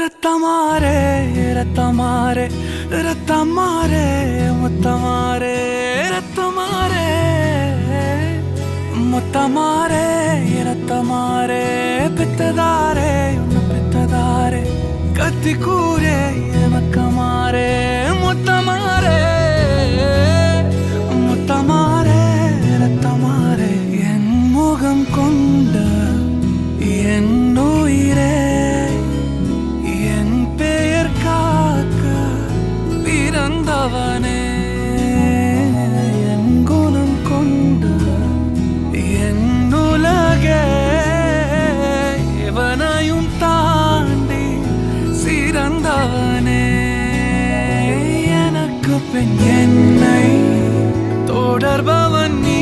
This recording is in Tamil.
ரத்தமாரே ரத்தமாரே ரத்தமாரே முத்தமாரே ரத்தமாரே முத்தமாரே ரத்தமாரே பித்ததாரே உன்னை பித்ததாரே கத்தி கூரே மக்கமாரே முத்தமாரே முத்தமாரே ரத்தமாரே என் முகம் கொண்ட என் உயிரே பிறந்தவனே என் குணம் கொண்டு என் உலகே இவனையும் தாண்டி சிறந்தவனே எனக்கு பின் என்னை தொடர்பவன் நீ